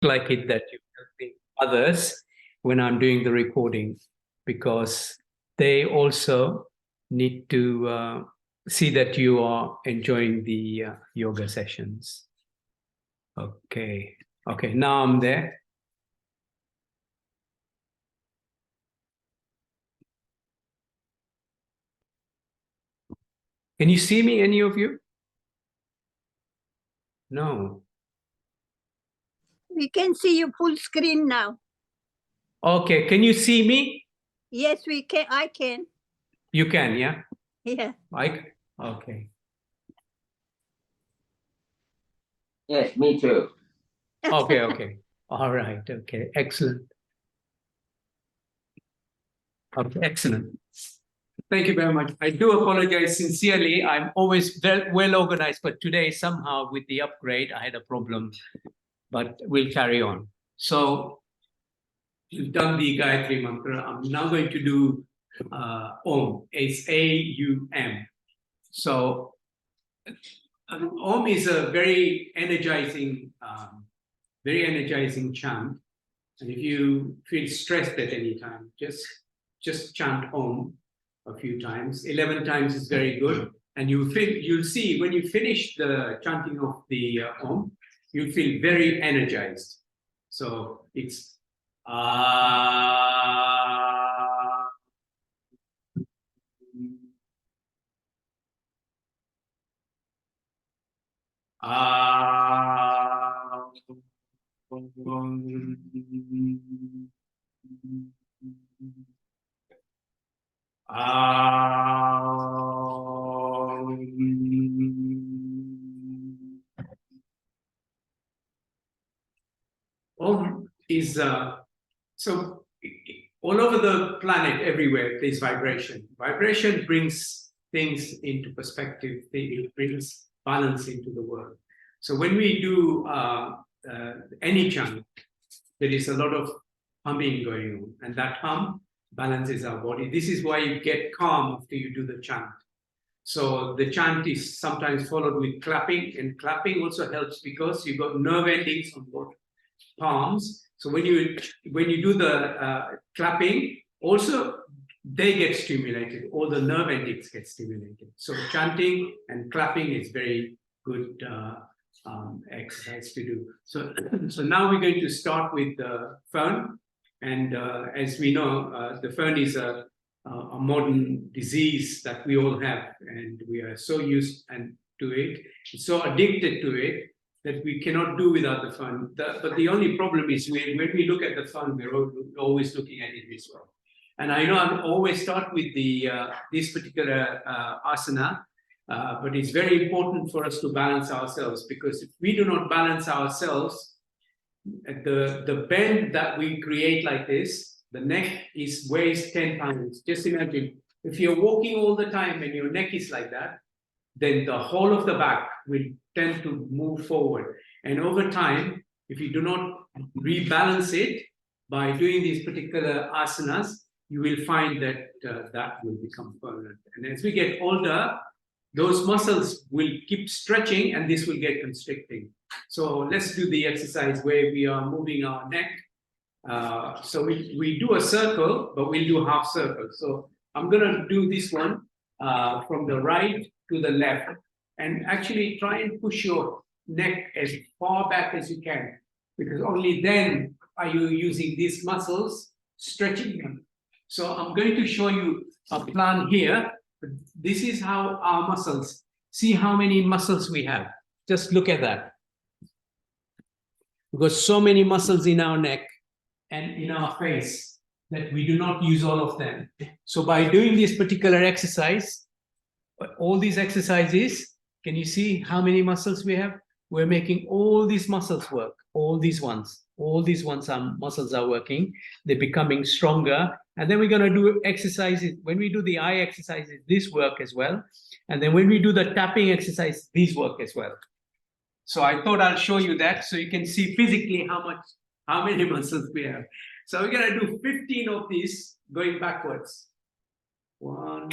like it that you're helping others when I'm doing the recording, because they also need to see that you are enjoying the yoga sessions. Okay. Okay, now I'm there. Can you see me, any of you? No. We can see you full screen now. Okay, can you see me? Yes, we can. I can. You can, yeah? Yeah. Okay. Yes, me too. Okay. All right, okay, excellent. Okay, excellent. Thank you very much. I do apologize sincerely. I'm always well organized, but today somehow with the upgrade, I had a problem, but we'll carry on. So we've done the Gayatri Mantra. I'm now going to do Om. It's A-U-M. So Om is a very energizing chant. And if you feel stressed at any time, just chant Om a few times. 11 times is very good. And you'll see when you finish the chanting of the Om, you feel very energized. So it's Om is so all over the planet, everywhere, there's vibration. Vibration brings things into perspective. It brings balance into the world. So when we do any chant, there is a lot of humming going on, and that hum balances our body. This is why you get calm after you do the chant. So the chant is sometimes followed with clapping, and clapping also helps because you've got nerve endings on both palms. So when you do the clapping, also they get stimulated. All the nerve endings get stimulated. So chanting and clapping is very good exercise to do. So now we're going to start with the phone. And as we know, the phone is a modern disease that we all have, and we are so used to it, so addicted to it, that we cannot do without the phone. But the only problem is when we look at the phone, we're always looking at it this way. And I know I always start with the this particular asana, but it's very important for us to balance ourselves, because if we do not balance ourselves, the bend that we create like this, the neck weighs 10 pounds. Just imagine, if you're walking all the time and your neck is like that, then the whole of the back will tend to move forward. And over time, if you do not rebalance it by doing these particular asanas, you will find that that will become permanent. And as we get older, those muscles will keep stretching and this will get constricting. So let's do the exercise where we are moving our neck. So we do a circle, but we'll do half circle. So I'm gonna do this one from the right to the left, and actually try and push your neck as far back as you can, because only then are you using these muscles, stretching them. So I'm going to show you a plan here. This is how our muscles, see how many muscles we have. Just look at that. We've got so many muscles in our neck and in our face that we do not use all of them. So by doing this particular exercise, all these exercises, can you see how many muscles we have? We're making all these muscles work, all these ones are muscles are working, they're becoming stronger. And then we're going to do exercises. When we do the eye exercises, these work as well. And then when we do the tapping exercise, these work as well. So I thought I'll show you that so you can see physically how many muscles we have. So we're going to do 15 of these going backwards. 1,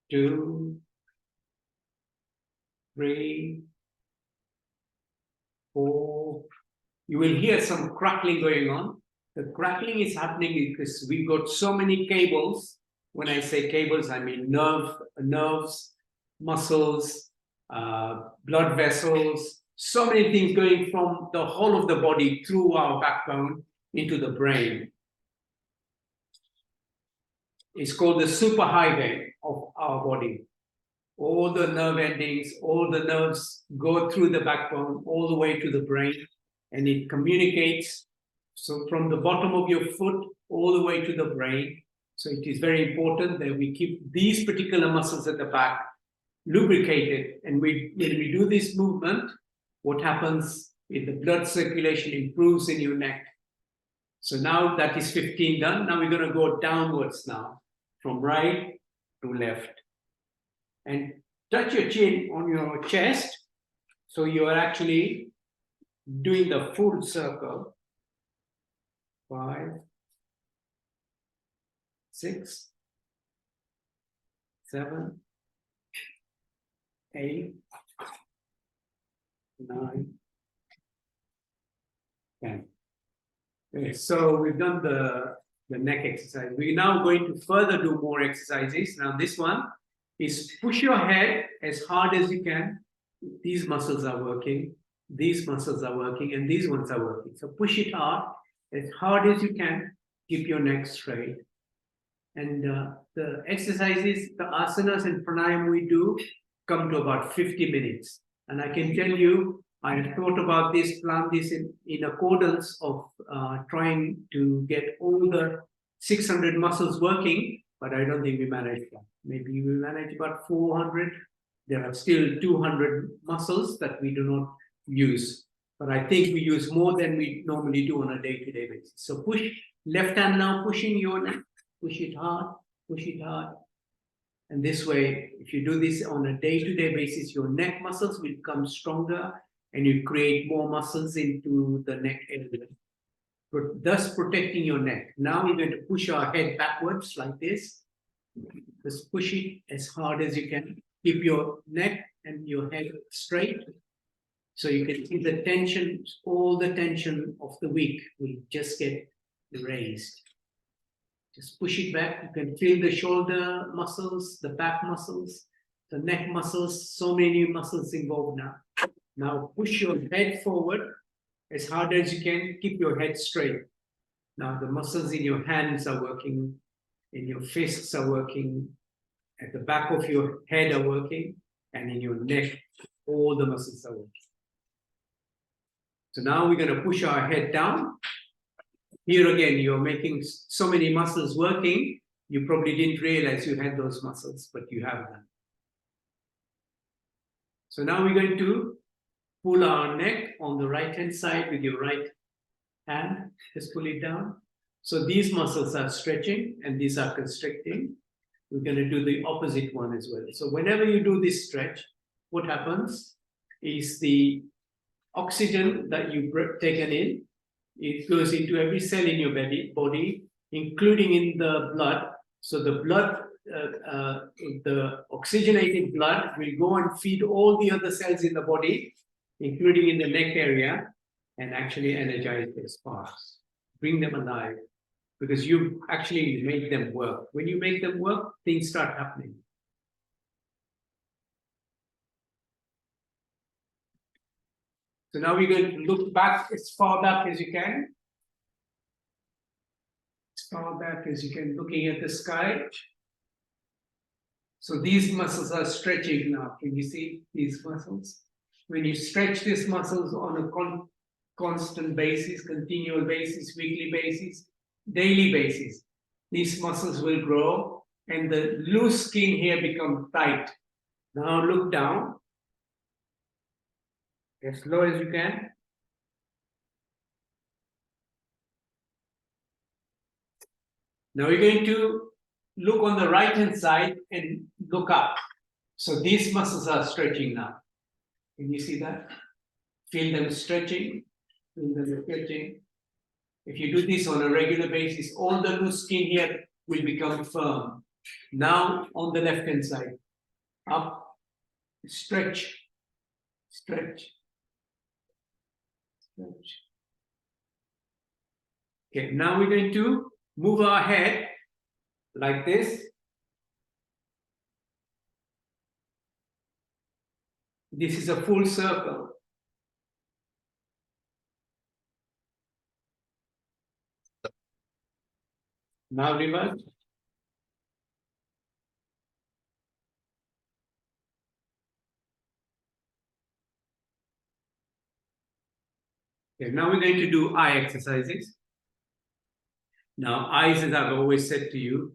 2, 3, 4. You will hear some crackling going on. The crackling is happening because we've got so many cables. When I say cables, I mean nerves, muscles, blood vessels, so many things going from the whole of the body through our backbone into the brain. It's called the superhighway of our body. All the nerve endings, all the nerves go through the backbone all the way to the brain, and it communicates. So from the bottom of your foot all the way to the brain. So it is very important that we keep these particular muscles at the back lubricated. And when we do this movement, what happens is the blood circulation improves in your neck. So now that is 15 done. Now we're going to go downwards now, from right to left. And touch your chin on your chest. So you are actually doing the full circle. 5, 6, 7, 8, 9, 10. Okay, so we've done the neck exercise. We're now going to further do more exercises. Now this one is push your head as hard as you can. These muscles are working, these muscles are working, and these ones are working. So push it hard as you can. Keep your neck straight. And the exercises, the asanas and pranayama we do come to about 50 minutes. And I can tell you, I have thought about this, planned this in accordance of trying to get all the 600 muscles working, but I don't think we managed that. Maybe we manage about 400. There are still 200 muscles that we do not use. But I think we use more than we normally do on a day-to-day basis. So push, left hand now pushing your neck, push it hard, push it hard. And this way, if you do this on a day-to-day basis, your neck muscles will become stronger and you create more muscles into the neck area, thus protecting your neck. Now we're going to push our head backwards like this. Just push it as hard as you can. Keep your neck and your head straight. So you can see the tension, all the tension of the week will just get raised. Just push it back. You can feel the shoulder muscles, the back muscles, the neck muscles, so many muscles involved now. Now push your head forward as hard as you can. Keep your head straight. Now the muscles in your hands are working, in your fists are working, at the back of your head are working, and in your neck, all the muscles are working. So now we're going to push our head down. Here again, you're making so many muscles working, you probably didn't realize you had those muscles, but you have them. So now we're going to pull our neck on the right-hand side with your right hand. Just pull it down. So these muscles are stretching and these are constricting. We're going to do the opposite one as well. So whenever you do this stretch, what happens is the oxygen that you've taken in, it goes into every cell in your body, including in the blood. So the blood, the oxygenated blood will go and feed all the other cells in the body, including in the neck area, and actually energize their sparks, bring them alive, because you actually make them work. When you make them work, things start happening. So now we're going to look back as far back as you can. As far back as you can, looking at the sky. So these muscles are stretching now. Can you see these muscles? When you stretch these muscles on a constant basis, continual basis, weekly basis, daily basis, these muscles will grow and the loose skin here becomes tight. Now look down. As low as you can. Now we're going to look on the right hand side and look up. So these muscles are stretching now. Can you see that? Feel them stretching, feel them stretching. If you do this on a regular basis, all the loose skin here will become firm. Now on the left hand side, up, stretch, stretch. Okay, now we're going to move our head like this. This is a full circle. Now reverse. Okay, now we're going to do eye exercises. Now, eyes, as I've always said to you,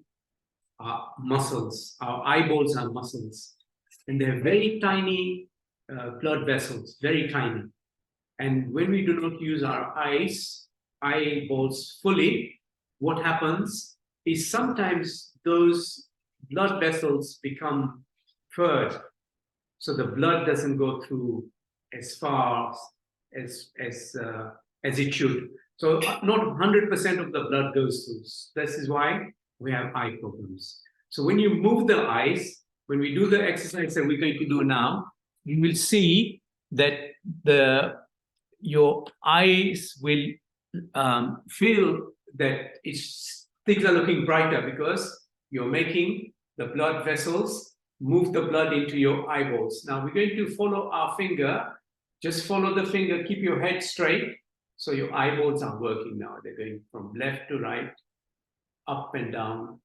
are muscles. Our eyeballs are muscles. And they're very tiny blood vessels, very tiny. And when we do not use our eyeballs fully, what happens is sometimes those blood vessels become furred. So the blood doesn't go through as far as it should. So not 100% of the blood goes through. This is why we have eye problems. So when you move the eyes, when we do the exercise that we're going to do now, you will see that your eyes will feel that things are looking brighter because you're making the blood vessels move the blood into your eyeballs. Now we're going to follow our finger. Just follow the finger, keep your head straight. So your eyeballs are working now. They're going from left to right, up and down.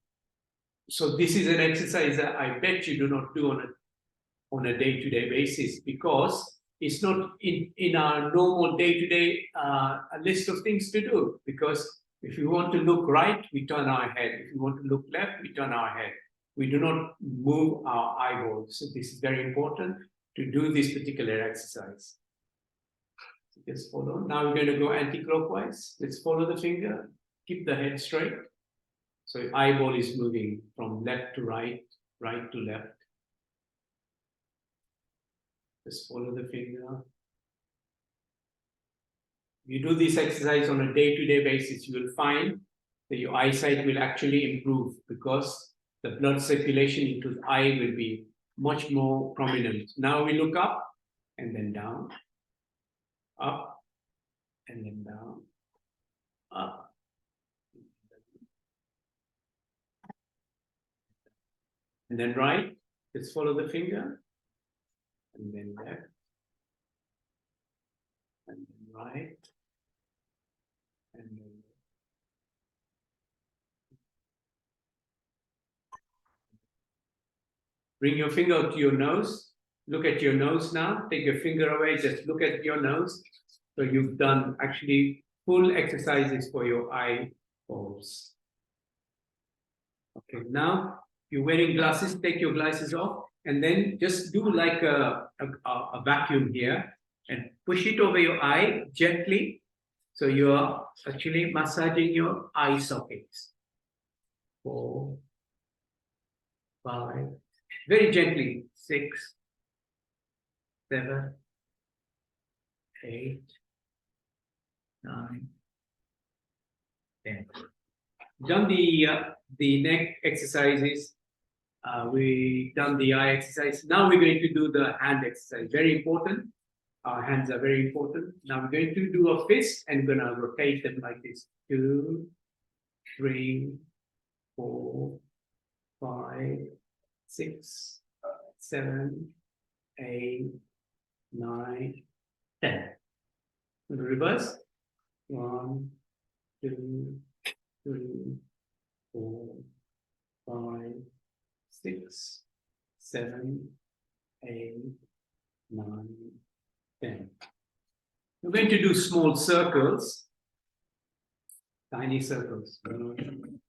So this is an exercise that I bet you do not do on a day-to-day basis because it's not in our normal day-to-day list of things to do. Because if we want to look right, we turn our head. If we want to look left, we turn our head. We do not move our eyeballs. So this is very important to do this particular exercise. So just follow. Now we're going to go anti-clockwise. Let's follow the finger. Keep the head straight. So your eyeball is moving from left to right, right to left. Just follow the finger. If you do this exercise on a day-to-day basis, you will find that your eyesight will actually improve because the blood circulation into the eye will be much more prominent. Now we look up and then down, up and then down, up. And then right, just follow the finger, and then left, and then right, and then bring your finger to your nose. Look at your nose now. Take your finger away. Just look at your nose. So you've done actually full exercises for your eyeballs. Okay, now you're wearing glasses. Take your glasses off. And then just do like a vacuum here. And push it over your eye gently. So you're actually massaging your eye sockets. 4, 5. Very gently. 6, 7, 8, 9, 10. Done the neck exercises. We done the eye exercise. Now we're going to do the hand exercise. Very important. Our hands are very important. Now we're going to do a fist and we're going to rotate them like this. 2, 3, 4, 5, 6, 7, 8, 9, 10. In the reverse. 1, 2, 3, 4, 5, 6, 7, 8, 9, 10. We're going to do small circles, tiny circles. 1,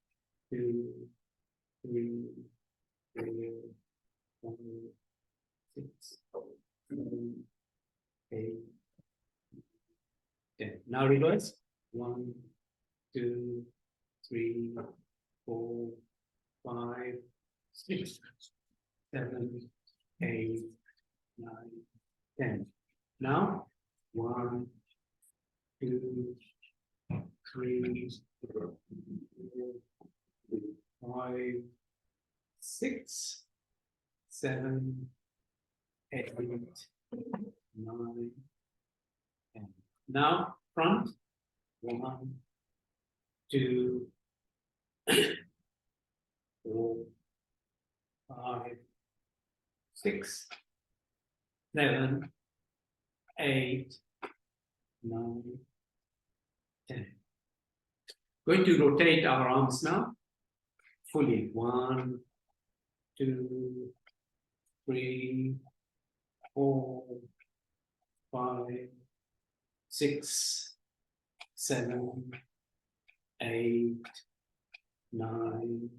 2, 3, 4, 5, 6, 7, 8, 10. Now reverse. 1, 2, 3, 4, 5, 6, 7, 8, 9, 10. Now 1, 2, 3, 4, 5, 6, 7, 8, 9, 10. Now front. 1, 2, 4, 5, 6, 7, 8, 9, 10. Going to rotate our arms now fully. 1, 2, 3, 4, 5, 6, 7, 8, 9,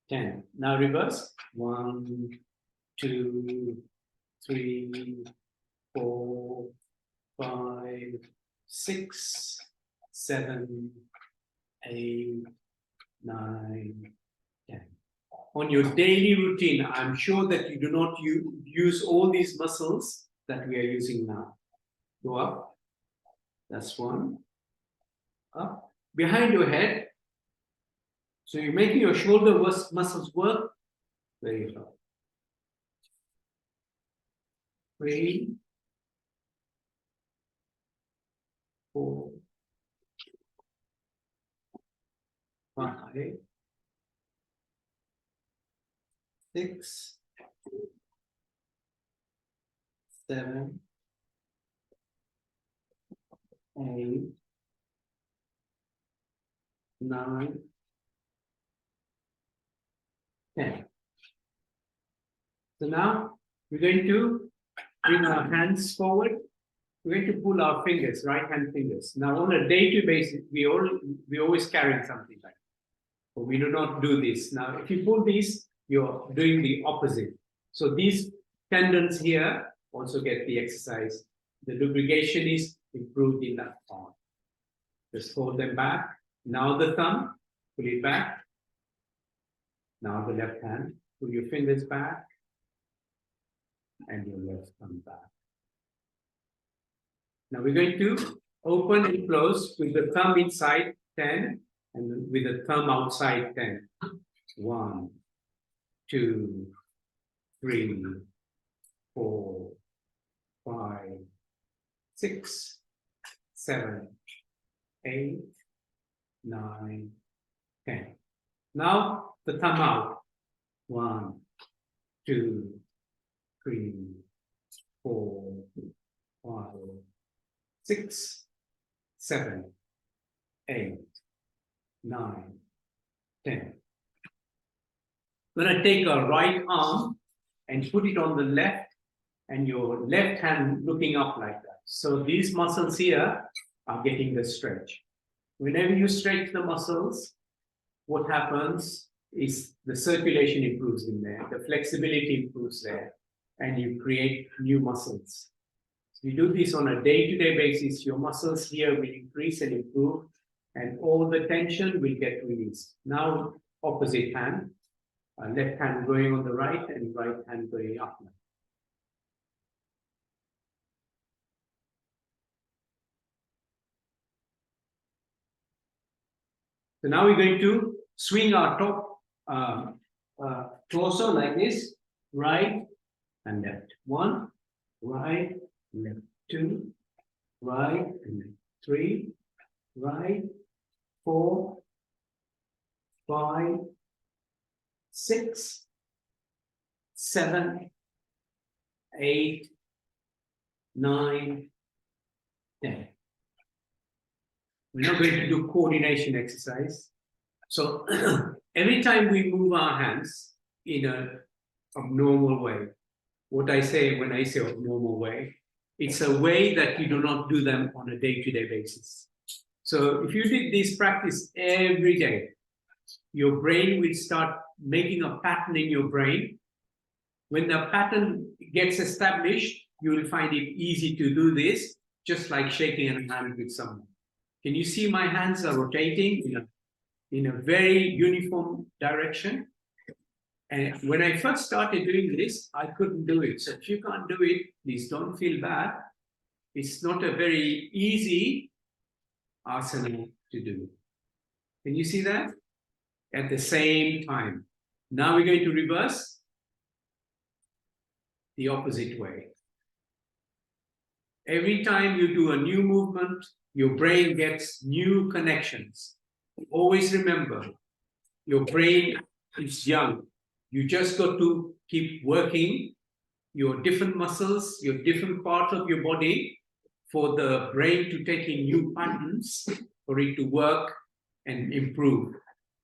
10. Now reverse. 1, 2, 3, 4, 5, 6, 7, 8, 9, 10. On your daily routine, I'm sure that you do not use all these muscles that we are using now. Go up. That's 1. Up. Behind your head. So you're making your shoulder muscles work very hard. 3, 4, 5, 6, 7, 8, 9, 10. So now we're going to bring our hands forward. We're going to pull our fingers, right hand fingers. Now on a day-to-day basis, we always carry something like that. But we do not do this. Now, if you pull these, you're doing the opposite. So these tendons here also get the exercise. The lubrication is improved in that part. Just hold them back. Now the thumb, pull it back. Now the left hand, pull your fingers back. And your left thumb back. Now we're going to open and close with the thumb inside 10 and with the thumb outside 10. 1, 2, 3, 4, 5, 6, 7, 8, 9, 10. Now the thumb out. 1, 2, 3, 4, 5, 6, 7, 8, 9, 10. We're going to take our right arm and put it on the left and your left hand looking up like that. So these muscles here are getting the stretch. Whenever you stretch the muscles, what happens is the circulation improves in there, the flexibility improves there, and you create new muscles. So you do this on a day-to-day basis, your muscles here will increase and improve, and all the tension will get released. Now, opposite hand, left hand going on the right and right hand going up. So now we're going to swing our top torso like this, right and left. 1, right, left. 2, right and left. 3, right, 4, 5, 6, 7, 8, 9, 10. We're now going to do coordination exercise. So every time we move our hands in an abnormal way, what I say when I say abnormal way, it's a way that you do not do them on a day-to-day basis. So if you did this practice every day, your brain will start making a pattern in your brain. When the pattern gets established, you will find it easy to do this, just like shaking a hand with someone. Can you see my hands are rotating in a very uniform direction? And when I first started doing this, I couldn't do it. So if you can't do it, please don't feel bad. It's not a very easy asana to do. Can you see that? At the same time. Now we're going to reverse the opposite way. Every time you do a new movement, your brain gets new connections. Always remember, your brain is young. You just got to keep working your different muscles, your different parts of your body for the brain to take in new patterns, for it to work and improve.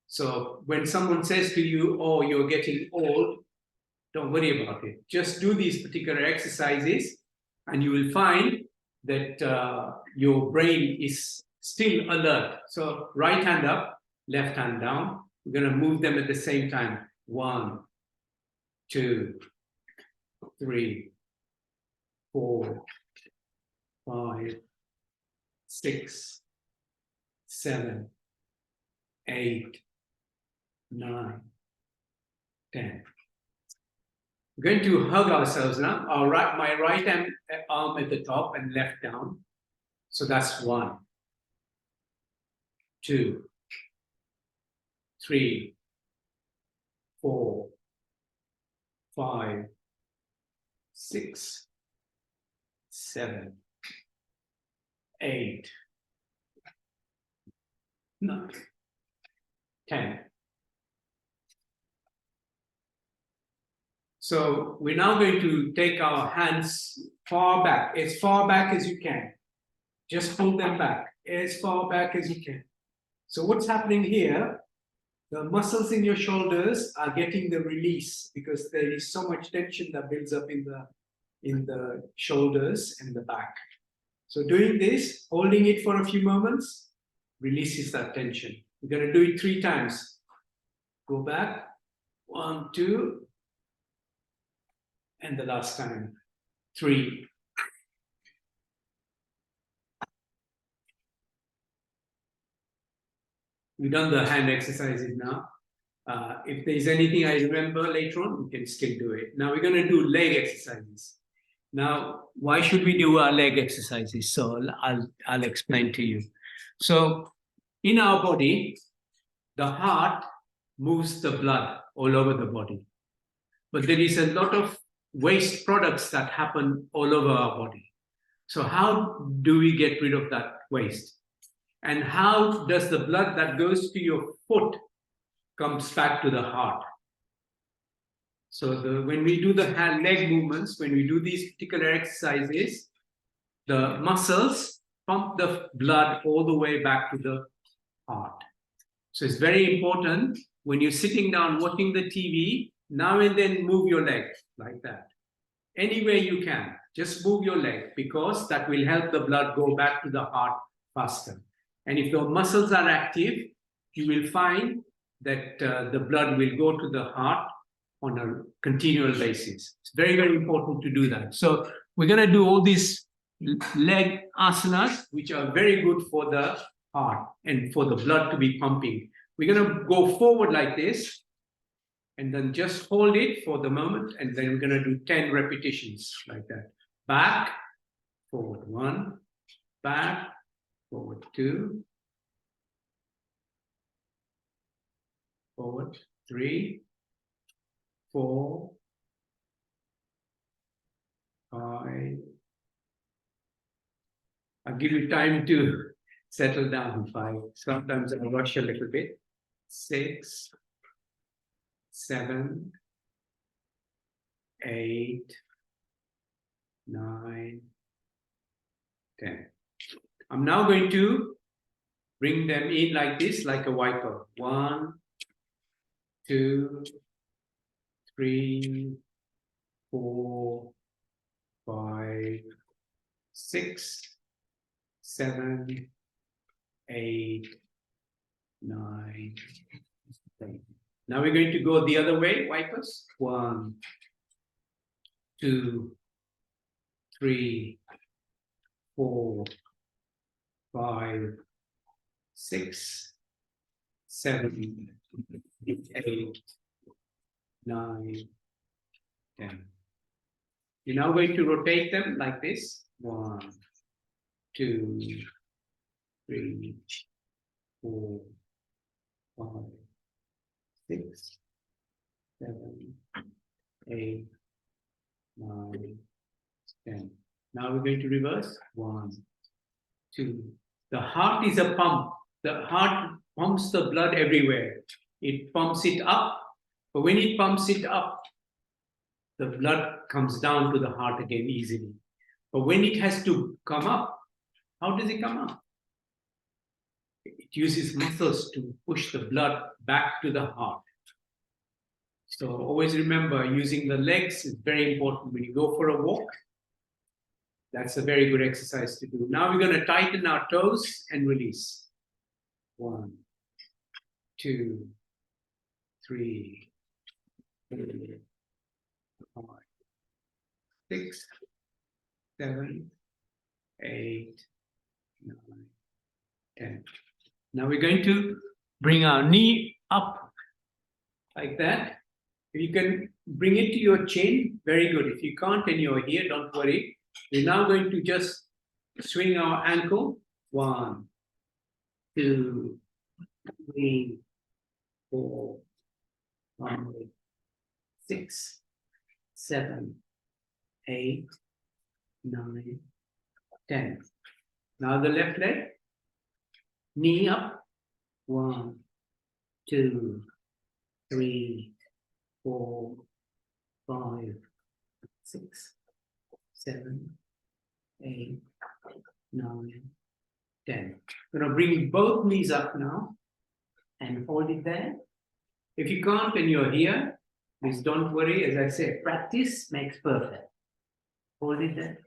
So when someone says to you, oh, you're getting old, don't worry about it. Just do these particular exercises and you will find that your brain is still alert. So right hand up, left hand down. We're going to move them at the same time. 1, 2, 3, 4, 5, 6, 7, 8, 9, 10. We're going to hug ourselves now. My right arm at the top and left down. So that's 1, 2, 3, 4, 5, 6, 7, 8, 9, 10. So we're now going to take our hands far back as you can. Just pull them back as far back as you can. So what's happening here? The muscles in your shoulders are getting the release because there is so much tension that builds up in the shoulders and the back. So doing this, holding it for a few moments, releases that tension. We're going to do it 3 times. Go back. 1, 2. And the last time. 3. We've done the hand exercises now. If there's anything I remember later on, we can still do it. Now we're going to do leg exercises. Now, why should we do our leg exercises? So I'll explain to you. So in our body, the heart moves the blood all over the body. But there is a lot of waste products that happen all over our body. So how do we get rid of that waste? And how does the blood that goes to your foot comes back to the heart? So when we do the leg movements, when we do these particular exercises, the muscles pump the blood all the way back to the heart. So it's very important when you're sitting down watching the TV, now and then move your leg like that. Any way you can, just move your leg because that will help the blood go back to the heart faster. And if your muscles are active, you will find that the blood will go to the heart on a continual basis. It's very, very important to do that. So we're going to do all these leg asanas, which are very good for the heart and for the blood to be pumping. We're going to go forward like this and then just hold it for the moment. And then we're going to do 10 repetitions like that. Back, forward 1, back, forward 2, forward 3, 4, 5. I'll give you time to settle down. 5. Sometimes I'll rush a little bit. 6, 7, 8, 9, 10. I'm now going to bring them in like this, like a wiper. 1, 2, 3, 4, 5, 6, 7, 8, 9, 10. Now we're going to go the other way, wipers. 1, 2, 3, 4, 5, 6, 7, 8, 9, 10. You're now going to rotate them like this. 1, 2, 3, 4, 5, 6, 7, 8, 9, 10. Now we're going to reverse. 1, 2. The heart is a pump. The heart pumps the blood everywhere. It pumps it up. But when it pumps it up, the blood comes down to the heart again easily. But when it has to come up, how does it come up? It uses muscles to push the blood back to the heart. So always remember, using the legs is very important when you go for a walk. That's a very good exercise to do. Now we're going to tighten our toes and release. 1, 2, 3, 4, 5, 6, 7, 8, 9, 10. Now we're going to bring our knee up like that. If you can bring it to your chin, very good. If you can't and you're here, don't worry. We're now going to just swing our ankle. 1, 2, 3, 4, 5, 6, 7, 8, 9, 10. Now the left leg. Knee up. 1, 2, 3, 4, 5, 6, 7, 8, 9, 10. I'm going to bring both knees up now and hold it there. If you can't and you're here, please don't worry. As I said, practice makes perfect. Hold it there.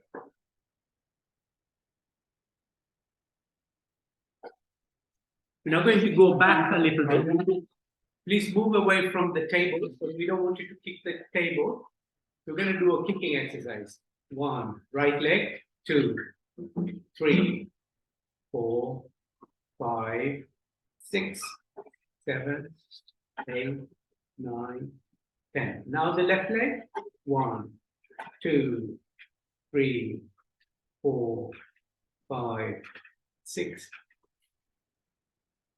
We're now going to go back a little bit. Please move away from the table. So we don't want you to kick the table. We're going to do a kicking exercise. 1, right leg. 2, 3, 4, 5, 6, 7, 8, 9, 10. Now the left leg. 1, 2, 3, 4, 5, 6,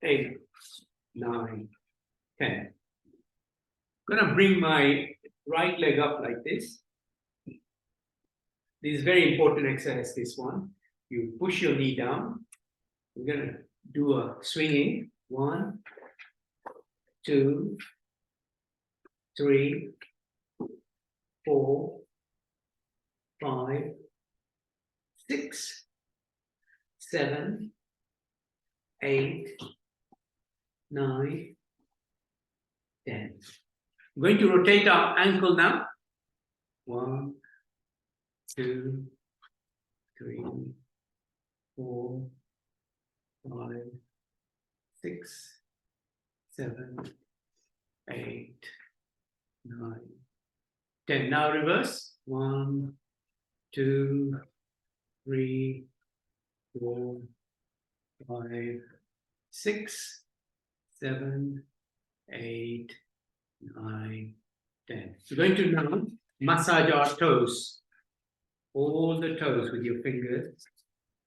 8, 9, 10. I'm going to bring my right leg up like this. This is very important exercise, this one. You push your knee down. We're going to do a swinging. 1, 2, 3, 4, 5, 6, 7, 8, 9, 10. I'm going to rotate our ankle now. 1, 2, 3, 4, 5, 6, 7, 8, 9, 10. Now reverse. 1, 2, 3, 4, 5, 6, 7, 8, 9, 10. We're going to now massage our toes. All the toes with your fingers.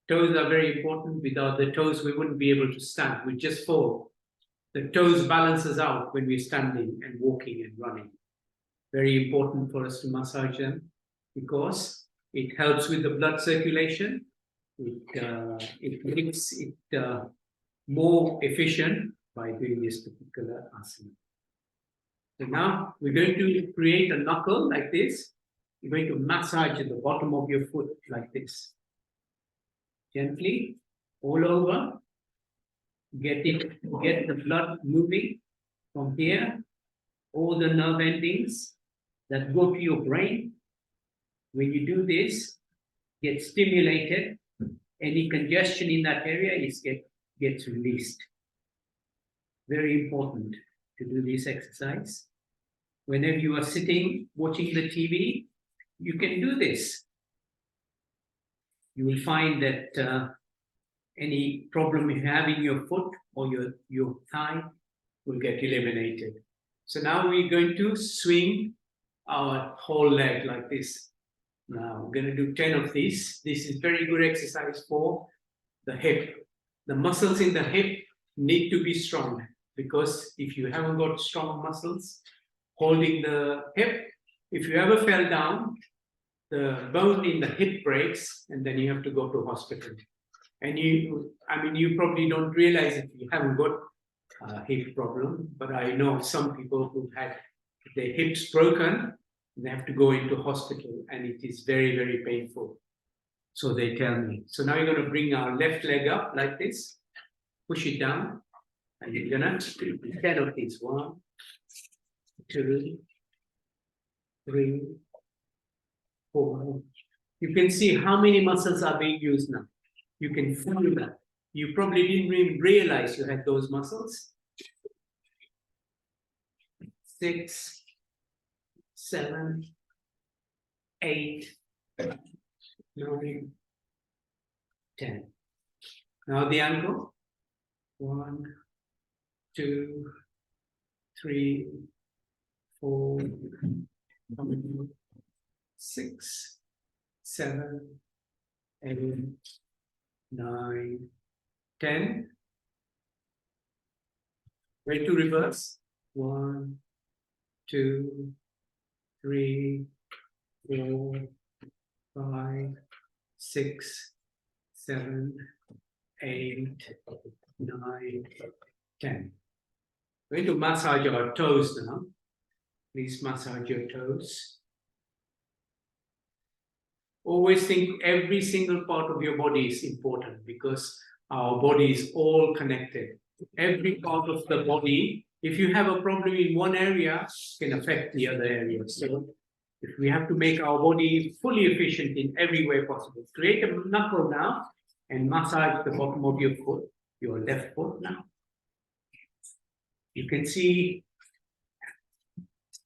Toes are very important. Without the toes, we wouldn't be able to stand. We just fall. The toes balances out when we're standing and walking and running. Very important for us to massage them because it helps with the blood circulation. It makes it more efficient by doing this particular asana. So now we're going to create a knuckle like this. You're going to massage at the bottom of your foot like this. Gently, all over. Get the blood moving from here. All the nerve endings that go to your brain. When you do this, get stimulated. Any congestion in that area gets released. Very important to do this exercise. Whenever you are sitting watching the TV, you can do this. You will find that any problem you have in your foot or your thigh will get eliminated. So now we're going to swing our whole leg like this. Now we're going to do 10 of these. This is very good exercise for the hip. The muscles in the hip need to be strong because if you haven't got strong muscles holding the hip, if you ever fell down, the bone in the hip breaks, and then you have to go to hospital. And you probably don't realize if you haven't got a hip problem, but I know some people who had their hips broken, and they have to go into hospital, and it is very, very painful. So they tell me. So now you're going to bring our left leg up like this, push it down, and you're going to do 10 of these. 1, 2, 3, 4. You can see how many muscles are being used now. You can feel that. You probably didn't even realize you had those muscles. 6, 7, 8, 9, 10. Now the ankle. 1, 2, 3, 4, 5, 6, 7, 8, 9, 10. Way to reverse. 1, 2, 3, 4, 5, 6, 7, 8, 9, 10. We're going to massage our toes now. Please massage your toes. Always think every single part of your body is important because our body is all connected. Every part of the body, if you have a problem in one area, can affect the other area. So if we have to make our body fully efficient in every way possible, create a knuckle now and massage the bottom of your foot, your left foot now. You can see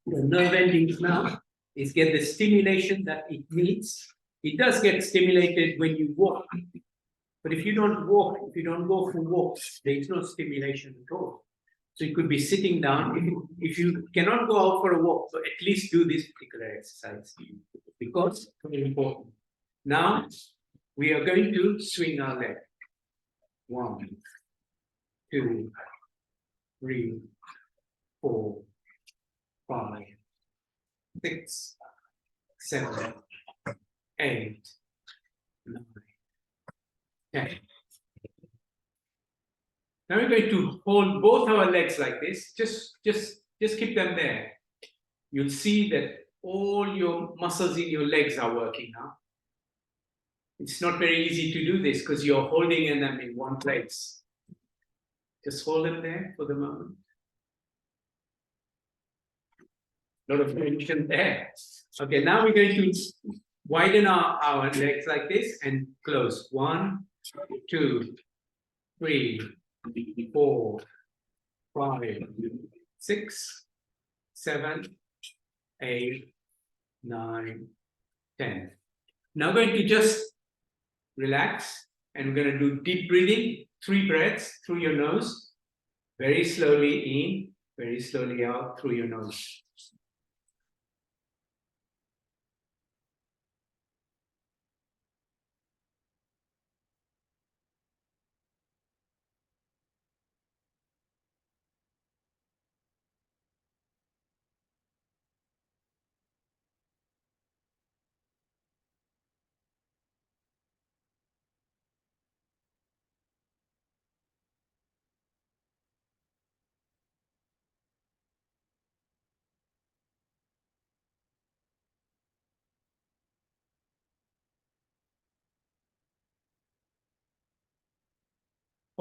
the nerve endings now is get the stimulation that it needs. It does get stimulated when you walk, but if you don't walk, if you don't go for walks, there is no stimulation at all. So you could be sitting down. If you cannot go out for a walk, so at least do this particular exercise because it's very important. Now we are going to swing our leg. 1, 2, 3, 4, 5, 6, 7, 8, 9, 10. Now we're going to hold both our legs like this. Just keep them there. You'll see that all your muscles in your legs are working now. It's not very easy to do this because you're holding them in one place. Just hold them there for the moment. A lot of tension there. Okay, now we're going to widen our legs like this and close. 1, 2, 3, 4, 5, 6, 7, 8, 9, 10. Now we're going to just relax and we're going to do deep breathing, 3 breaths through your nose, very slowly in, very slowly out through your nose.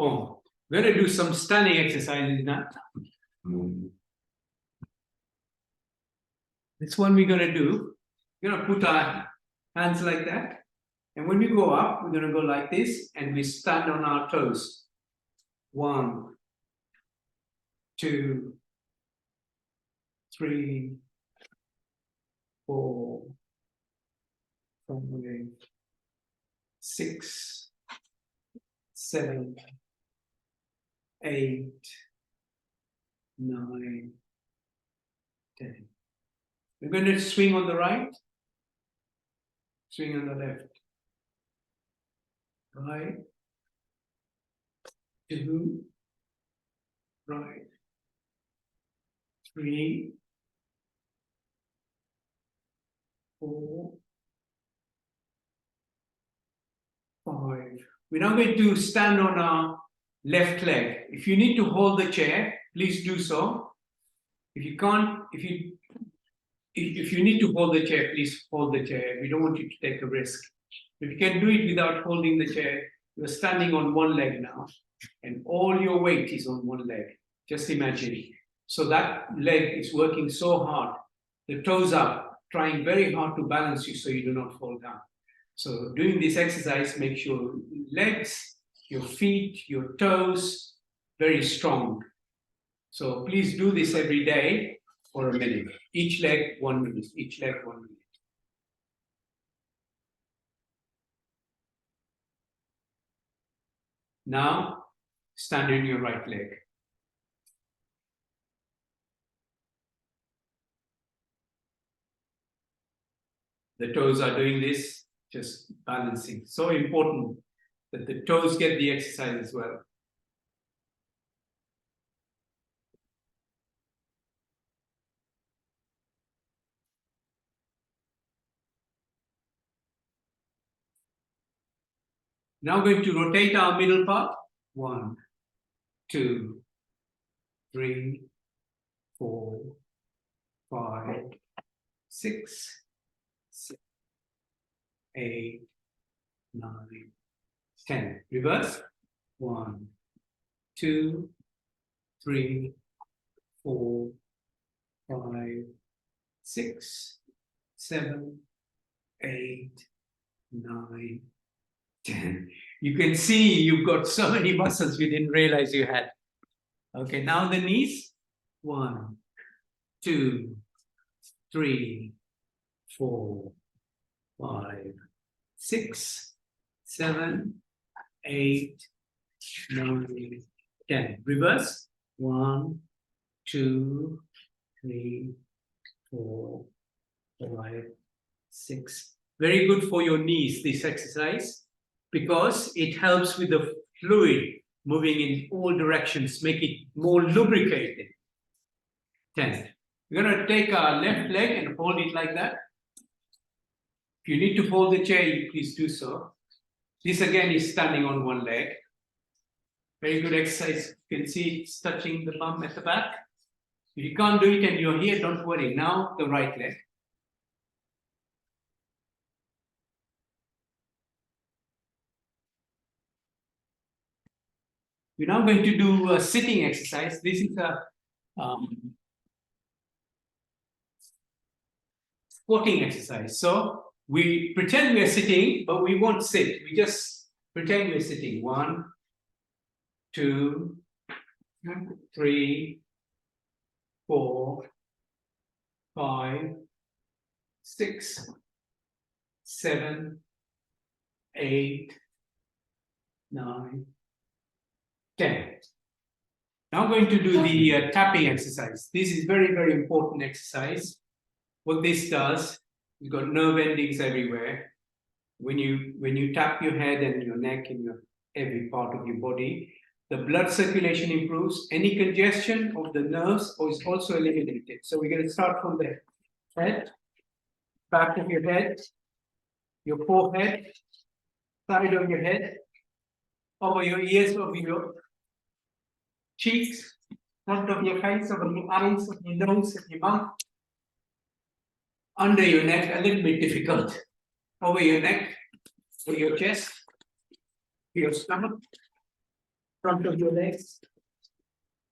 Oh, we're going to do some standing exercises now. This one we're going to do. We're going to put our hands like that. And when we go up, we're going to go like this and we stand on our toes. 1, 2, 3, 4, 5, 6, 7, 8, 9, 10. We're going to swing on the right, swing on the left. Right, 2, right, 3, 4, 5. We're now going to stand on our left leg. If you need to hold the chair, please do so. If you can't, if you need to hold the chair, please hold the chair. We don't want you to take a risk. If you can do it without holding the chair, you're standing on one leg now, and all your weight is on one leg. Just imagine. So that leg is working so hard. The toes up, trying very hard to balance you so you do not fall down. So doing this exercise makes your legs, your feet, your toes very strong. So please do this every day for a minute. Each leg 1 minute, each leg 1 minute. Now, stand on your right leg. The toes are doing this, just balancing. So important that the toes get the exercise as well. Now going to rotate our middle part. 1, 2, 3, 4, 5, 6, 7, 8, 9, 10. Reverse. 1, 2, 3, 4, 5, 6, 7, 8, 9, 10. You can see you've got so many muscles you didn't realize you had. Okay, now the knees. 1, 2, 3, 4, 5, 6, 7, 8, 9, 10. Reverse. 1, 2, 3, 4, 5, 6. Very good for your knees, this exercise, because it helps with the fluid moving in all directions, make it more lubricated. 10. We're going to take our left leg and hold it like that. If you need to hold the chair, you please do so. This again is standing on one leg. Very good exercise. You can see it's touching the bum at the back. If you can't do it and you're here, don't worry. Now the right leg. We're now going to do a sitting exercise. This is a squatting exercise. So we pretend we are sitting, but we won't sit. We just pretend we're sitting. 1, 2, 3, 4, 5, 6, 7, 8, 9, 10. Now I'm going to do the tapping exercise. This is very, very important exercise. What this does, you've got nerve endings everywhere. When you tap your head and your neck and every part of your body, the blood circulation improves. Any congestion of the nerves is also eliminated. So we're going to start from the head, back of your head, your forehead, side of your head, over your ears, over your cheeks, front of your face, over your eyes, over your nose, over your mouth, under your neck, a little bit difficult, over your neck, over your chest, your stomach, front of your legs,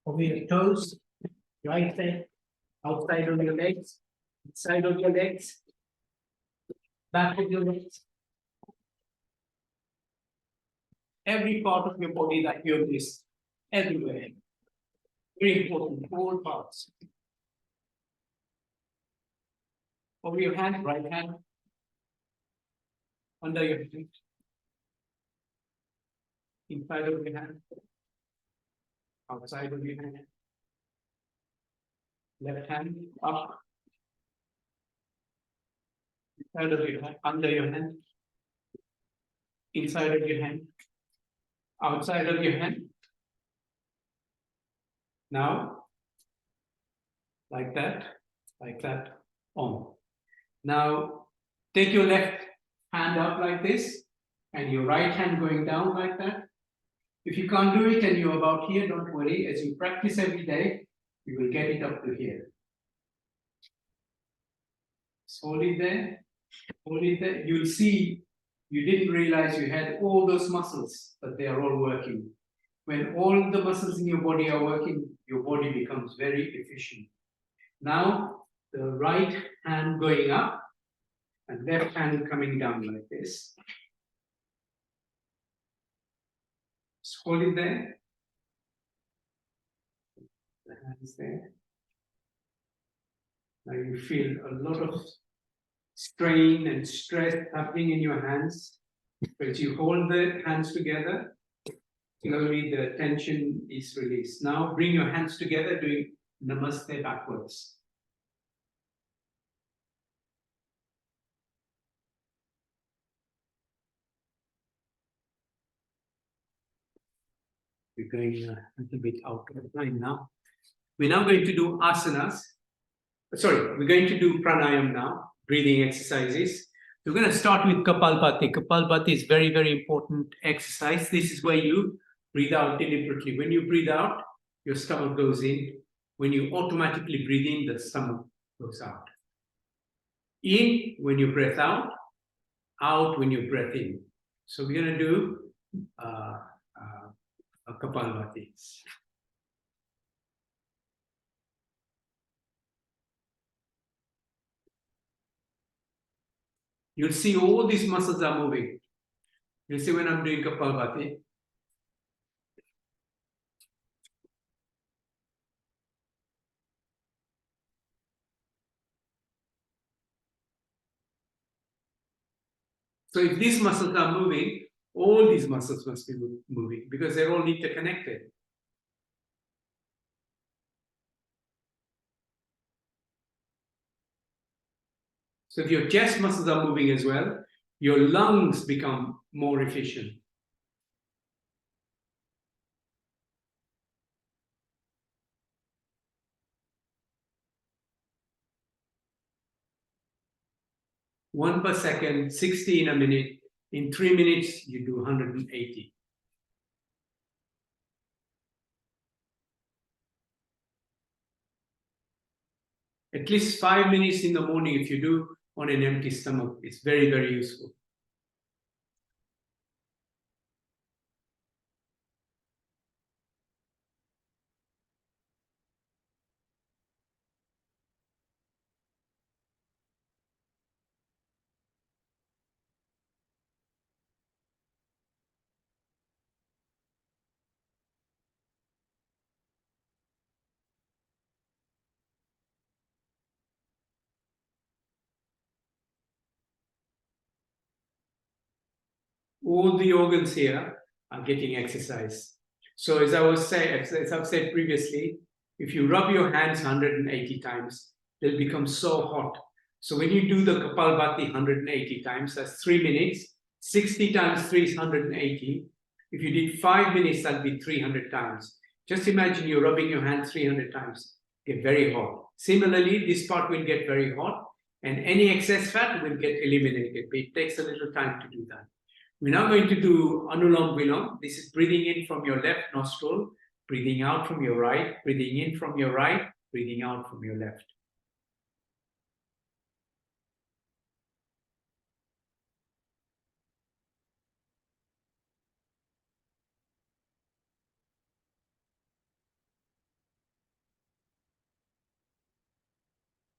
over your toes, right leg, outside of your legs, inside of your legs, back of your legs. Every part of your body that you have missed, everywhere. Very important, all parts. Over your hand, right hand, under your hand, inside of your hand, outside of your hand, left hand, up, inside of your hand, under your hand, inside of your hand, outside of your hand. Now, like that, on. Now, take your left hand up like this, and your right hand going down like that. If you can't do it and you're about here, don't worry. As you practice every day, you will get it up to here. Just hold it there. Hold it there. You'll see you didn't realize you had all those muscles, but they are all working. When all the muscles in your body are working, your body becomes very efficient. Now, the right hand going up and left hand coming down like this. Just hold it there. The hands there. Now you feel a lot of strain and stress happening in your hands. But as you hold the hands together, slowly the tension is released. Now bring your hands together, doing Namaste backwards. We're going a little bit out of time now. We're now going to do asanas. Sorry, we're going to do pranayama now, breathing exercises. We're going to start with Kapalbhati. Kapalbhati is very, very important exercise. This is where you breathe out deliberately. When you breathe out, your stomach goes in. When you automatically breathe in, the stomach goes out. In when you breath out, out when you breath in. So we're going to do a Kapalbhati. You'll see all these muscles are moving. You'll see when I'm doing Kapalbhati. So if these muscles are moving, all these muscles must be moving because they're all interconnected. So if your chest muscles are moving as well, your lungs become more efficient. One per second, 60 in a minute. In 3 minutes, you do 180. At least 5 minutes in the morning, if you do on an empty stomach, it's very, very useful. All the organs here are getting exercise. So as I've said previously, if you rub your hands 180 times, they'll become so hot. So when you do the Kapalbhati 180 times, that's 3 minutes. 60 times 3 is 180. If you did 5 minutes, that'll be 300 times. Just imagine you're rubbing your hand 300 times. Get very hot. Similarly, this part will get very hot, and any excess fat will get eliminated. But it takes a little time to do that. We're now going to do Anulom Vilom. This is breathing in from your left nostril, breathing out from your right, breathing in from your right, breathing out from your left.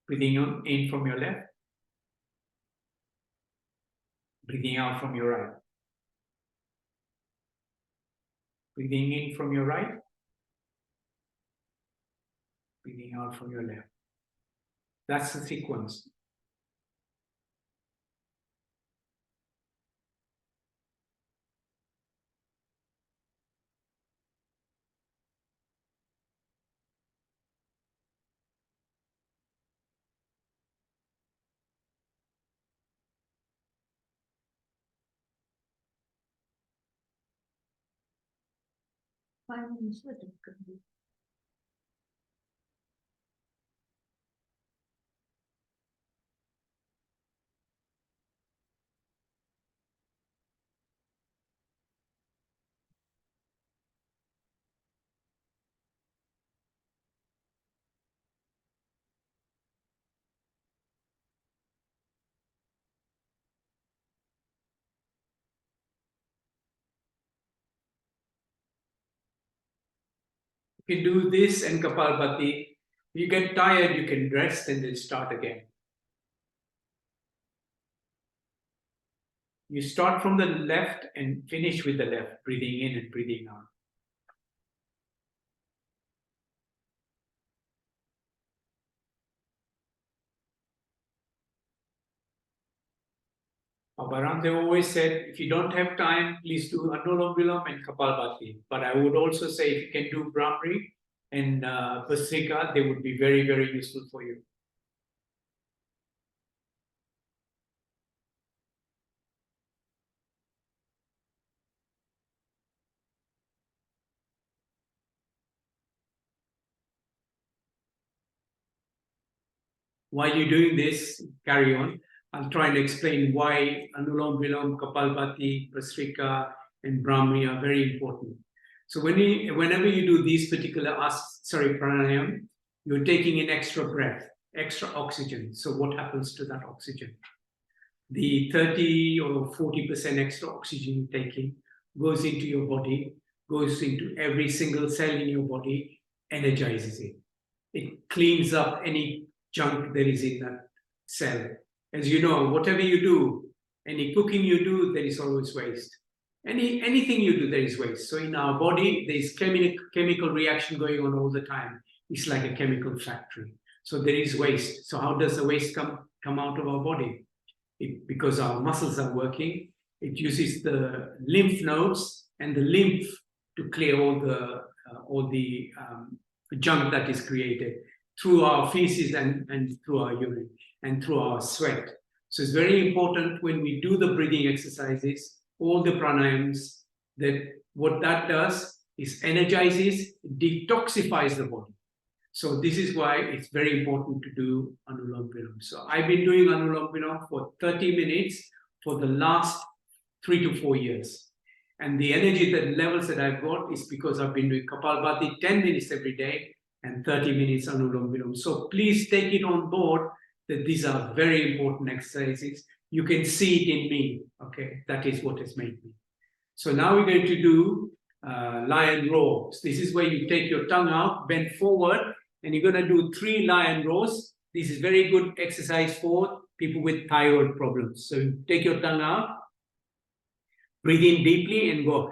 Breathing in from your left, breathing out from your right. Breathing in from your right, breathing out from your left. That's the sequence. You can do this and Kapalbhati. You get tired, you can rest and then start again. You start from the left and finish with the left, breathing in and breathing out. Bharandev always said, if you don't have time, please do Anulam Vilam and Kapalbhati. But I would also say, if you can do Brahmari and Bhastrika, they would be very, very useful for you. While you're doing this, carry on. I'll try and explain why Anulam Vilam, Kapalbhati, Bhastrika, and Brahmari are very important. So whenever you do these particular pranayam, you're taking in extra breath, extra oxygen. So what happens to that oxygen? The 30 or 40% extra oxygen you're taking goes into your body, goes into every single cell in your body, energizes it. It cleans up any junk there is in that cell. As you know, whatever you do, any cooking you do, there is always waste. Anything you do, there is waste. So in our body, there is chemical reaction going on all the time. It's like a chemical factory. So there is waste. So how does the waste come out of our body? Because our muscles are working, it uses the lymph nodes and the lymph to clear all the junk that is created through our feces and through our urine and through our sweat. So it's very important when we do the breathing exercises, all the pranayams, that what that does is energizes, detoxifies the body. So this is why it's very important to do Anulam Vilam. So I've been doing Anulam Vilam for 30 minutes for the last 3 to 4 years. And the energy, the levels that I've got is because I've been doing Kapalbhati 10 minutes every day and 30 minutes Anulam Vilam. So please take it on board that these are very important exercises. You can see it in me, okay? That is what has made me. So now we're going to do lion roars. This is where you take your tongue out, bend forward, and you're going to do 3 lion roars. This is very good exercise for people with thyroid problems. So you take your tongue out, breathe in deeply and go.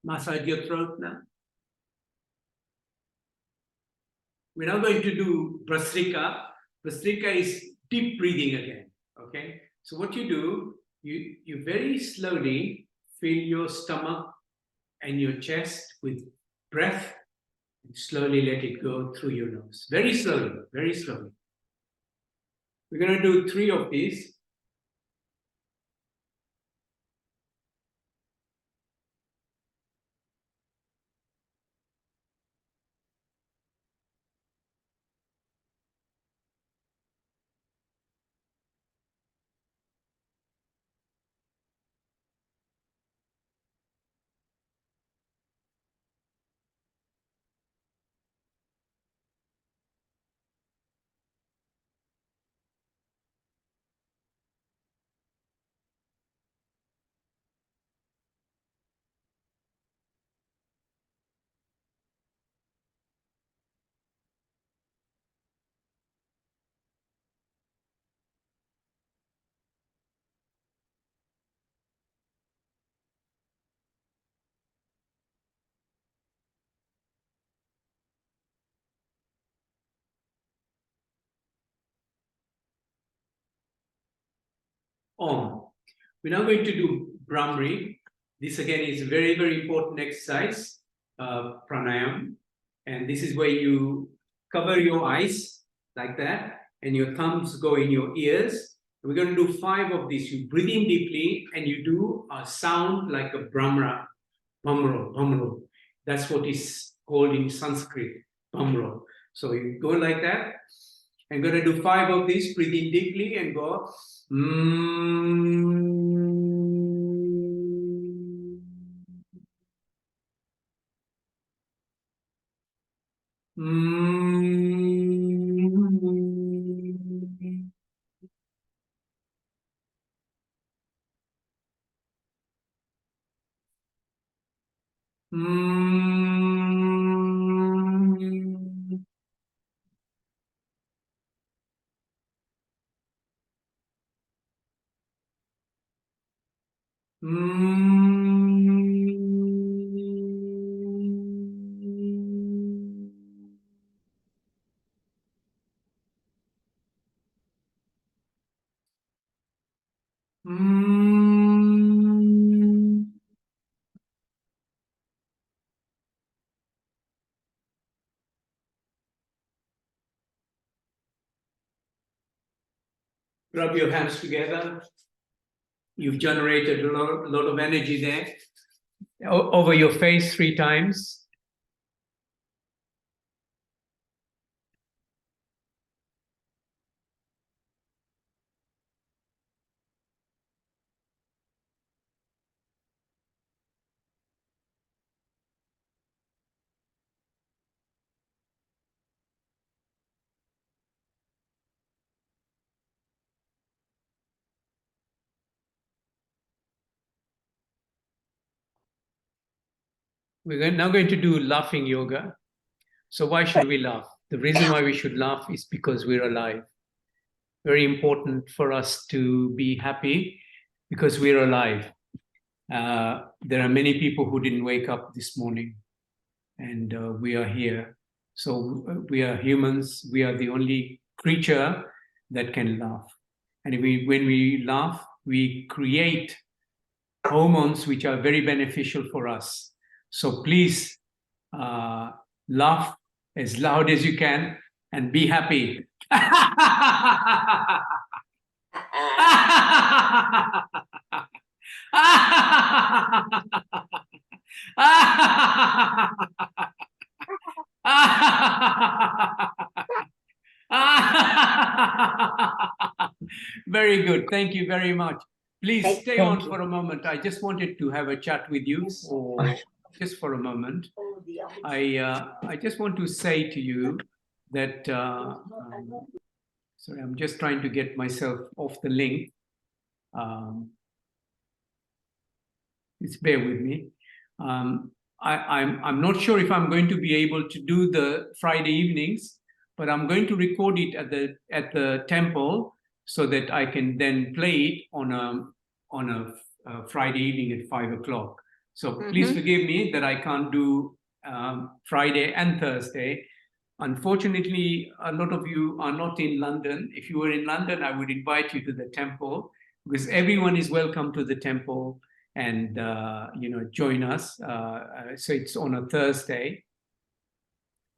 Massage your throat now. We're now going to do Bhastrika. Bhastrika is deep breathing again, okay? So what you do, you very slowly fill your stomach and your chest with breath and slowly let it go through your nose. Very slowly, very slowly. We're going to do 3 of these. Om. We're now going to do Brahmari. This again is a very, very important exercise, pranayam. And this is where you cover your eyes like that, and your thumbs go in your ears. We're going to do 5 of these. You breathe in deeply and you do a sound like a Brahmara, Bhamro, Bhamro. That's what is called in Sanskrit, Bhamro. So you go like that. I'm going to do 5 of these. Breathe in deeply and go. Mm. Rub your hands together. You've generated a lot of energy there. Over your face 3 times. We're now going to do laughing yoga. So why should we laugh? The reason why we should laugh is because we're alive. Very important for us to be happy because we're alive. There are many people who didn't wake up this morning, and we are here. So we are humans. We are the only creature that can laugh. And when we laugh, we create hormones which are very beneficial for us. So please laugh as loud as you can and be happy. Very good. Thank you very much. Please stay on for a moment. I just wanted to have a chat with you for just for a moment. I just want to say to you that sorry, I'm just trying to get myself off the link. Just bear with me. I'm not sure if I'm going to be able to do the Friday evenings, but I'm going to record it at the temple so that I can then play it on a Friday evening at 5 o'clock. So please forgive me that I can't do Friday and Thursday. Unfortunately, a lot of you are not in London. If you were in London, I would invite you to the temple because everyone is welcome to the temple and join us. So it's on a Thursday.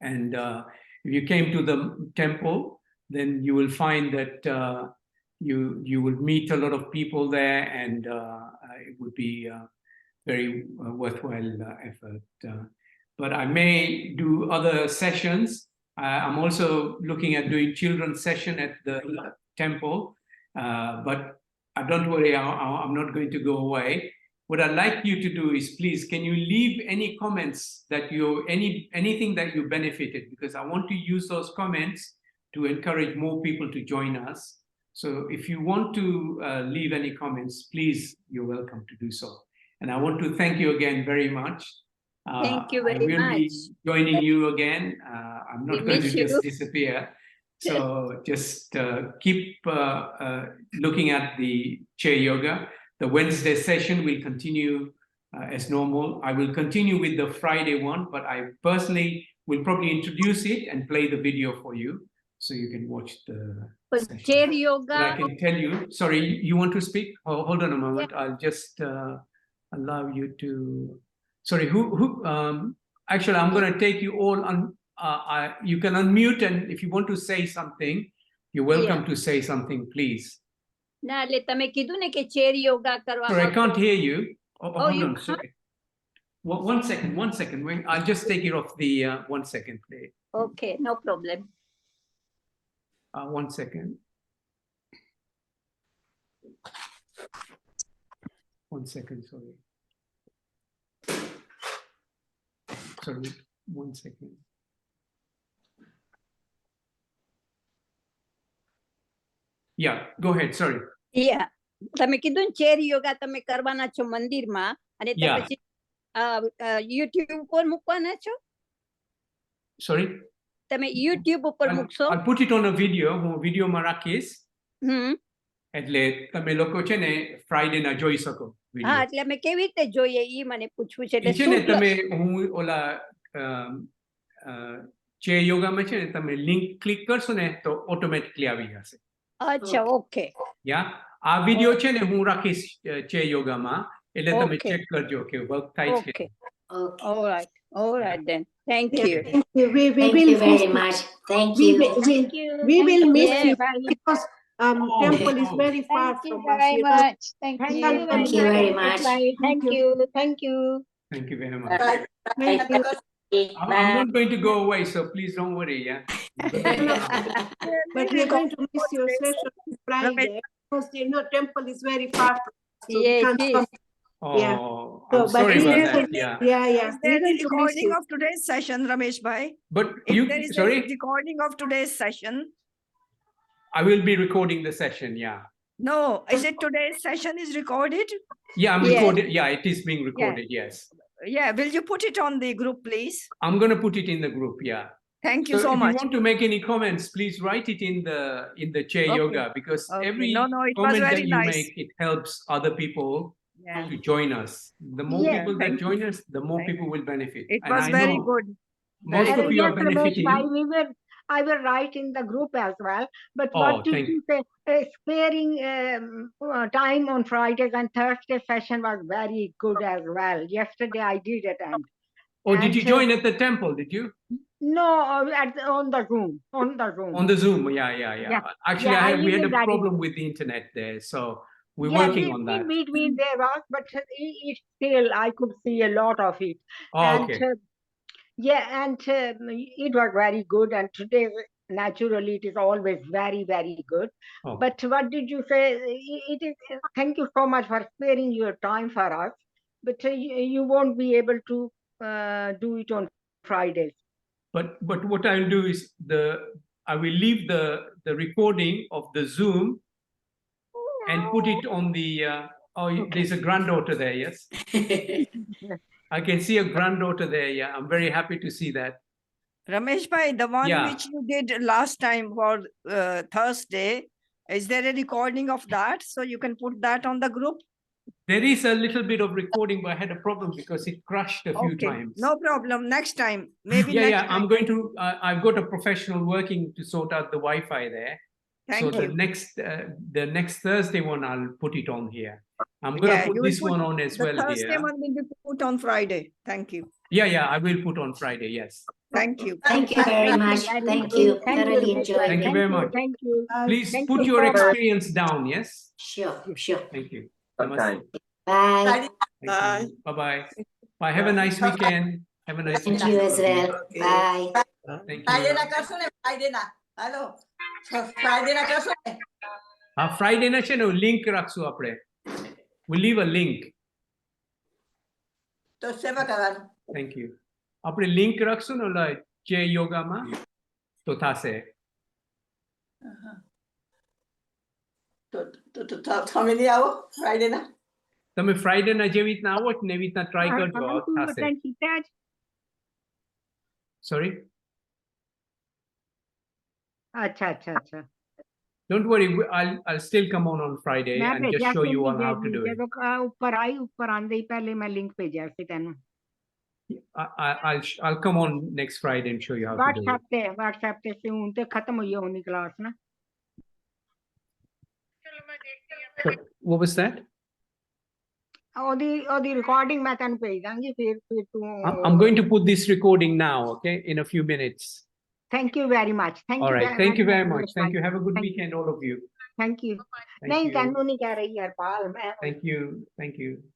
And if you came to the temple, then you will find that you will meet a lot of people there, and it would be very worthwhile effort. But I may do other sessions. I'm also looking at doing children's session at the temple, but don't worry, I'm not going to go away. What I'd like you to do is, please, can you leave any comments that anything that you benefited, because I want to use those comments to encourage more people to join us. So if you want to leave any comments, please, you're welcome to do so. And I want to thank you again very much. Thank you very I will much. be joining you again. I'm not going to just disappear. So just keep looking at the chair yoga. The Wednesday session will continue as normal. I will continue with the Friday one, but I personally will probably introduce it and play the video for you so you can watch the session. Chair yoga. And I can tell you, sorry, you want to speak? Oh, hold on a moment. Yeah. I'll just allow you to, sorry, actually, I'm going to take you all on, you can unmute, and if you want to say something, you're welcome to say something, please. ના એટલે તમે કીધું ને કે chair yoga કરવા. Sorry, I can't hear you. Hold on, sorry. One second. Wait, I'll just take it off the 1 second, please. Okay, no problem. 1 second. 1 second, sorry. Sorry, 1 second. Yeah, go ahead, sorry. Yeah. તમે કીધું ને chair yoga તમે કરવાના છો મંદિરમાં અને પછી YouTube ઉપર મૂકવાના છો Sorry, તમે યુટ્યુબ ઉપર મૂકશો I'll put it on a video. હું વિડીયોમાં રાખીશ એટલે તમે લોકો છે ને ફ્રાઈડે ના જોઈ શકો હા વિડીયો. એટલે અમે કેવી રીતે જોઈએ ઈ મને પૂછવું છે ઈ એટલે છે ને શું તમે હું ઓલા ચે યોગામાં છે ને તમે લિંક ક્લિક કરશો ને તો ઓટોમેટિકલી આવી જશે. અચ્છા ઓકે યા આ વિડીયો છે ને હું રાખીશ ચે યોગામાં એટલે તમે Okay. ચેક કરજો કે વર્ક થાય છે. Okay Okay. all right then thank you Thank you. We Thank will you very miss much. Thank We you. will, thank you we thank will you miss very you much. because temple is very far Thank you from us. very You know. much thank you Thank you very much. thank you thank you Thank you very much. Thank you. I'm not going to go away, so please don't worry. Yeah. But we're going to miss your session on Friday because you know temple is very far from us, so we Yeah, can't it is. come. Oh, Yeah. I'm So, but sorry we about will- that. Yeah. Yeah, yeah. Is there We're the going to miss recording you. of today's session, Ramesh Bhai? But If you, there is sorry, a recording of today's session, I will be recording the session. Yeah. no, is it today's session is recorded? Yeah, I'm Yes. recording. Yeah, it is being recorded. Yes. Yeah, will you put it on the group, please? I'm going to put it in the group. Yeah. Thank you so if much. you want to make any comments, please write it in the chair Okay. yoga because Okay. every No, it was comment very that you nice. make, it helps other people Yeah. to join us. The more Yeah, people that thank you. join us, the more Thank people will benefit. It And was I very know good. most Very of good. you are Yes, Ramesh benefiting. Bhai, I will write in the group as well. But Oh, what did thank you say? Sparing time on Fridays and Thursday session was very good as well. Yesterday I did attend. Oh, did you And, join at the temple? Did you? No, on the Zoom. On the Zoom. On the Zoom? Yeah. Yeah. Actually, Yeah, I we had live in a that problem with the internet there, so we're Yeah, working on that. between there was, but it still I could see a lot of it. Oh, And okay. it was very good. And today, naturally, it is always very, very good. Oh. But what did you say? It is. Thank you so much for sparing your time for us. But you won't be able to do it on Fridays. But what I'll do is I will leave the recording of the Zoom and put it on the. There's a granddaughter there. Yes, I can see a granddaughter there. Yeah, I'm very happy to see that. Ramesh Bhai, the one Yeah. which you did last time for Thursday, is there a recording of that? So you can put that on the group? There is a little bit of recording, but I had a problem because it crashed a few Okay, times. no problem. Next time, maybe Yeah, next yeah. time. I'm going to. I've got a professional working to sort out the Wi-Fi there. Thank So you. the next Thursday one, I'll put it on here. I'm gonna Yeah, put you will this put one on as The well Thursday here. one will be put on Friday. Thank you. Yeah. I will put on Friday. Yes. Thank you. Thank you very much. very Thank much. you. Thank you, Thoroughly Ramesh enjoyed Bhai. Thank you it. very much. Thank you. Please Thank put you your so much. experience down. Yes. Sure, sure. Thank you. Okay. Bye. Bye. Bye bye. Bye. Have a nice weekend. Have a nice Thank weekend. you as well. Bye. Thank Friday you. ના કરશો ને Friday ના હાલો Friday ના કરશો ને Friday ના છે ને લિંક રાખશું આપણે. We'll leave a link. તો સેવા કરવાનું Thank you. આપણે લિંક રાખશું ને ઓલા જે યોગામાં તો થાશે. તો તમે નહીં આવો Friday ના તમે ફ્રાઈડે ના જેવી રીતના આવો ને એવી રીતના ટ્રાય કરજો થાશે. Sorry. अच्छा Don't worry. I'll still come on Friday मैं and just भेजा show C you all how to do it. ਜਦੋਂ ਉੱਪਰ ਆਂਦੇ ਹੀ ਪਹਿਲੇ ਮੈਂ ਲਿੰਕ ਭੇਜਿਆ ਸੀ ਤੈਨੂੰ I'll come on next Friday and show you how to do it. WhatsApp ਤੇ ਸੀ ਹੁਣ ਤੇ ਖਤਮ ਹੋਈ ਹੋਣੀ ਕਲਾਸ ਨਾ What was that? ਉਹਦੀ ਰਿਕਾਰਡਿੰਗ ਮੈਂ ਤੈਨੂੰ ਭੇਜ ਦਾਂਗੀ ਫਿਰ ਤੂੰ I'm going to put this recording now, okay, in a few minutes. Thank you very much. All right. Thank you very much. Thank you. Have a good Thank weekend, all of you. Thank you. Thank नहीं you. तैਨੂੰ नहीं कह रही हरपाल मैं Thank you. Thank you.